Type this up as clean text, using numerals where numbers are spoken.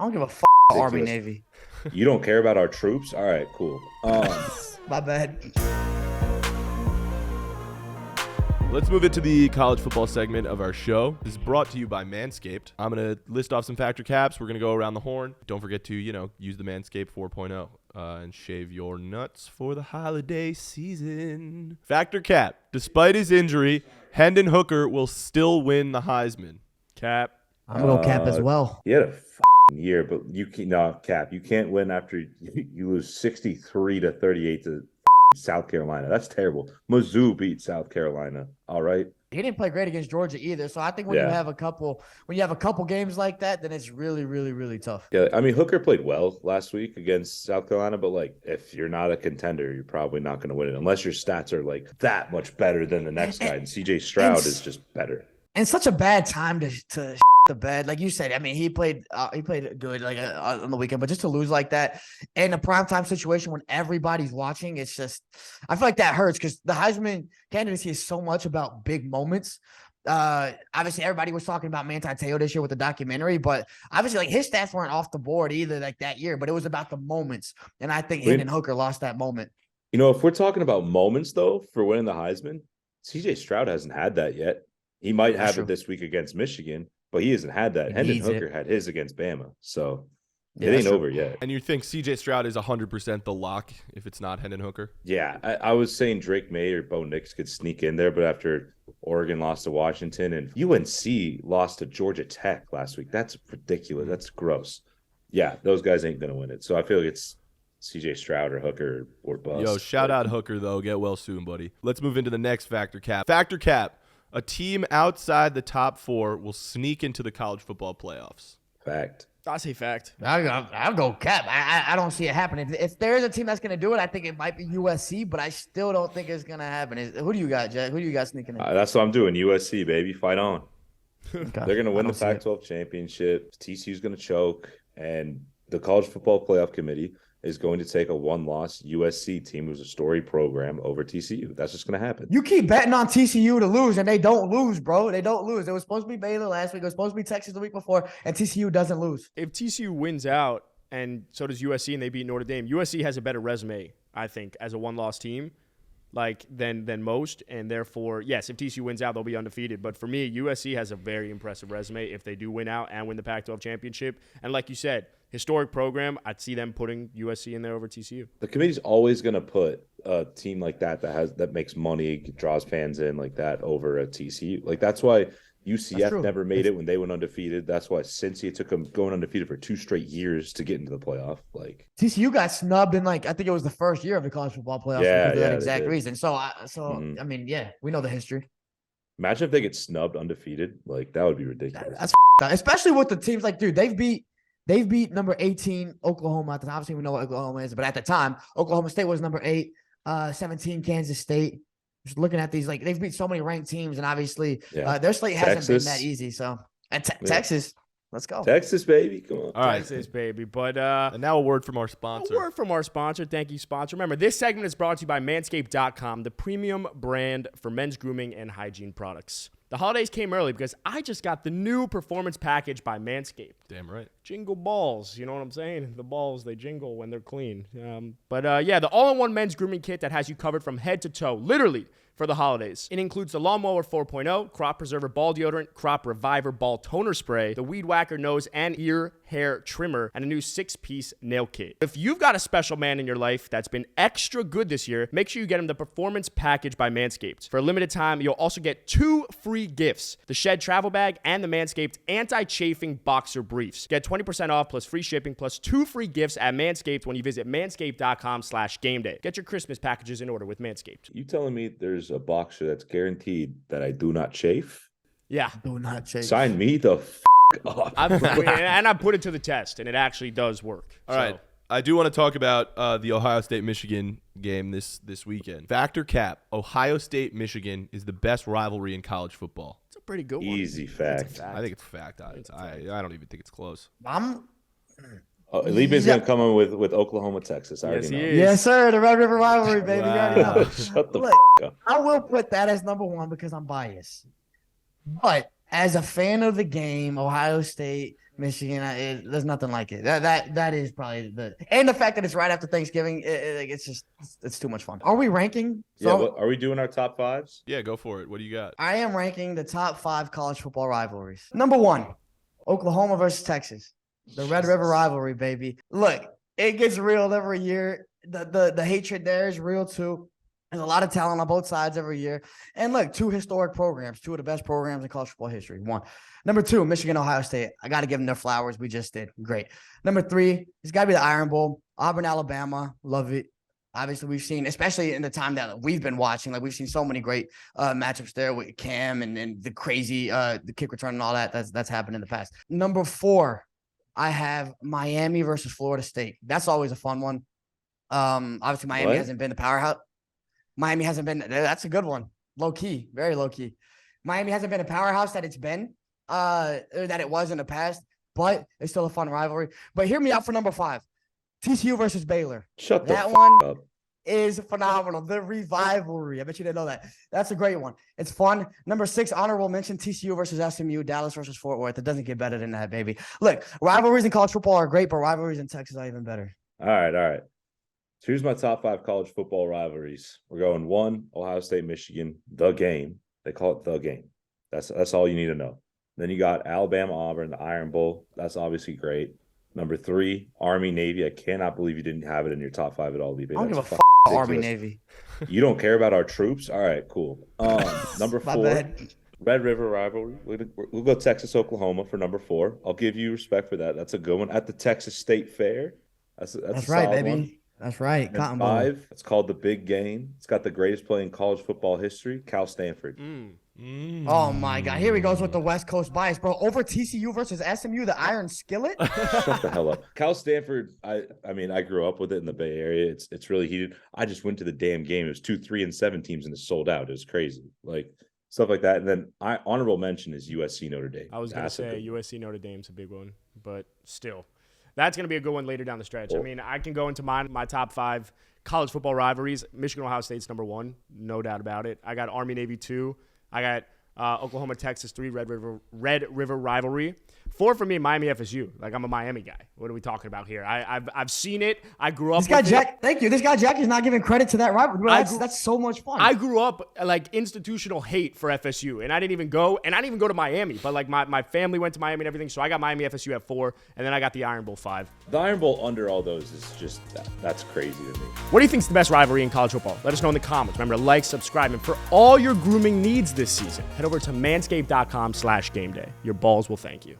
I don't give a Army Ridiculous. Navy. You don't care about our troops? All right, cool. My bad. Let's move into the college football segment of our show. This is brought to you by Manscaped. I'm going to list off some factor caps. We're going to go around the horn. Don't forget to, use the Manscaped 4.0 and shave your nuts for the holiday season. Factor cap. Despite his injury, Hendon Hooker will still win the Heisman. Cap. I'm going to go Cap as well. He had a year, but Cap. You can't win after you lose 63-38 to South Carolina. That's terrible. Mizzou beat South Carolina. All right. He didn't play great against Georgia either. So I think when you have a couple games like that, then it's really, really, really tough. Yeah, I mean Hooker played well last week against South Carolina, but if you're not a contender, you're probably not going to win it unless your stats are that much better than the next guy. And CJ Stroud is just better. And such a bad time to the bed, like you said. I mean, he played good on the weekend, but just to lose like that in a primetime situation when everybody's watching, it's just, I feel like that hurts because the Heisman candidacy is so much about big moments. Obviously everybody was talking about Manti Te'o this year with the documentary, but obviously his stats weren't off the board either that year, but it was about the moments. And I think Hendon Hooker lost that moment. If we're talking about moments though, for winning the Heisman, CJ Stroud hasn't had that yet. He might have it this week against Michigan, but he hasn't had that. Hendon Hooker had his against Bama, so it ain't over yet. And you think C.J. Stroud is 100% the lock if it's not Hendon Hooker? Yeah, I was saying Drake May or Bo Nix could sneak in there, but after Oregon lost to Washington and UNC lost to Georgia Tech last week, that's ridiculous. That's gross. Yeah, those guys ain't going to win it. So I feel like it's C.J. Stroud or Hooker or bust. Yo, shout out Hooker, though. Get well soon, buddy. Let's move into the next factor cap. Factor cap. A team outside the top four will sneak into the college football playoffs. Fact. I say fact. I'll go Cap. I don't see it happening. If there is a team that's going to do it, I think it might be USC, but I still don't think it's going to happen. Who do you got, Jack? Who do you got sneaking in? That's what I'm doing. USC, baby. Fight on. Okay. They're going to win the Pac-12 championship. TCU's going to choke. And the College Football Playoff Committee is going to take a one-loss USC team who's a story program over TCU. That's just going to happen. You keep betting on TCU to lose, and they don't lose, bro. They don't lose. It was supposed to be Baylor last week. It was supposed to be Texas the week before, and TCU doesn't lose. If TCU wins out, and so does USC, and they beat Notre Dame, USC has a better resume, I think, as a one-loss team, than most, and therefore, yes, if TCU wins out, they'll be undefeated. But for me, USC has a very impressive resume if they do win out and win the Pac-12 championship. And like you said, historic program, I'd see them putting USC in there over TCU. The committee's always going to put a team like that makes money, draws fans in like that over a TCU. That's why UCF never made it when they went undefeated. That's why Cincy took them going undefeated for 2 straight years to get into the playoff. TCU got snubbed in I think it was the first year of the college football playoffs because of that exact reason. So I mean, yeah, we know the history. Imagine if they get snubbed undefeated. That would be ridiculous. That's especially with the teams dude, they've beat number 18 Oklahoma. Obviously, we know what Oklahoma is, but at the time, Oklahoma State was number 8, 17 Kansas State. Just looking at these, they've beat so many ranked teams, and obviously their slate hasn't been that easy. So, and Texas, let's go. Texas, baby. Come on. All right. Texas, baby. But and now a word from our sponsor. Thank you, sponsor. Remember, this segment is brought to you by Manscaped.com, the premium brand for men's grooming and hygiene products. The holidays came early because I just got the new performance package by Manscaped. Damn right. Jingle balls. You know what I'm saying? The balls, they jingle when they're clean. The all-in-one men's grooming kit that has you covered from head to toe, literally, for the holidays. It includes the Lawnmower 4.0, Crop Preserver Ball Deodorant, Crop Reviver Ball Toner Spray, the Weed Whacker Nose and Ear Hair Trimmer, and a new 6-piece nail kit. If you've got a special man in your life that's been extra good this year, make sure you get him the Performance Package by Manscaped. For a limited time, you'll also get 2 free gifts, the Shed Travel Bag and the Manscaped Anti-Chafing Boxer Briefs. Get 20% off plus free shipping plus 2 free gifts at Manscaped when you visit manscaped.com/gameday. Get your Christmas packages in order with Manscaped. You telling me there's a boxer that's guaranteed that I do not chafe? Yeah. Do not chafe. Sign me the off. I put it to the test, and it actually does work. All right. I do want to talk about the Ohio State-Michigan game this weekend. Factor cap, Ohio State-Michigan is the best rivalry in college football. It's a pretty good one. Easy fact. I think it's a fact. I don't even think it's close. Felipe's going to come in with Oklahoma, Texas. I already know. Yes, sir. The Red River rivalry, baby. Wow. You already know. Shut the up. I will put that as number 1 because I'm biased. But as a fan of the game, Ohio State Michigan, there's nothing like it. That is probably and the fact that it's right after Thanksgiving, it's too much fun. Are we ranking? So are we doing our top fives? Yeah, go for it. What do you got? I am ranking the top 5 college football rivalries. Number 1, Oklahoma versus Texas, the Red River rivalry, baby. Look, it gets real every year. The hatred there is real too. There's a lot of talent on both sides every year. And look, 2 historic programs, 2 of the best programs in college football history. 1. Number 2, Michigan, Ohio State. I got to give them their flowers. We just did. Great. Number 3, it's got to be the Iron Bowl. Auburn-Alabama. Love it. Obviously, we've seen, especially in the time that we've been watching, like we've seen so many great matchups there with Cam and the crazy the kick return and all that. That's happened in the past. Number 4, I have Miami versus Florida State. That's always a fun one. Obviously, Miami hasn't been the powerhouse. Miami hasn't been. That's a good one. Low key, very low key. Miami hasn't been a powerhouse that it's been, that it was in the past, but it's still a fun rivalry. But hear me out for number 5, TCU versus Baylor. Shut that the one up. Is phenomenal. The rivalry. I bet you didn't know that. That's a great one. It's fun. Number 6, honorable mention: TCU versus SMU, Dallas versus Fort Worth. It doesn't get better than that, baby. Look, rivalries in college football are great, but rivalries in Texas are even better. All right. So here's my top 5 college football rivalries. We're going 1, Ohio State, Michigan, the game. They call it the game. That's all you need to know. Then you got Alabama, Auburn, the Iron Bowl. That's obviously great. Number 3, Army, Navy. I cannot believe you didn't have it in your top 5 at all, DB. I don't give a fuck Army, Navy. You don't care about our troops? All right, cool. Number 4, Red River rivalry. We'll go Texas, Oklahoma for number 4. I'll give you respect for that. That's a good one. At the Texas State Fair. That's right, baby. One. That's right. Cotton 5, it's called the Big Game. It's got the greatest play in college football history, Cal Stanford. Oh, my God. Here he goes with the West Coast bias, bro. Over TCU versus SMU, the Iron Skillet? Shut the hell up. Cal Stanford, I mean, I grew up with it in the Bay Area. It's really heated. I just went to the damn game. It was 2, 3, and 7 teams, and it sold out. It was crazy. Like, stuff like that. And then honorable mention is USC Notre Dame. I was going to say USC Notre Dame's a big one, but still. That's going to be a good one later down the stretch. I mean, I can go into my top 5 college football rivalries. Michigan, Ohio State's number 1, no doubt about it. I got Army, Navy 2. I got Oklahoma, Texas 3, Red River rivalry. 4 for me, Miami, FSU. Like, I'm a Miami guy. What are we talking about here? I've seen it. I grew up. Thank you. This guy Jack is not giving credit to that rivalry. That's so much fun. I grew up like institutional hate for FSU, and I didn't even go to Miami. But like my family went to Miami and everything, so I got Miami FSU at 4, and then I got the Iron Bowl 5. The Iron Bowl under all those is just that's crazy to me. What do you think is the best rivalry in college football? Let us know in the comments. Remember to like, subscribe, and for all your grooming needs this season, head over to manscaped.com/gameday. Your balls will thank you.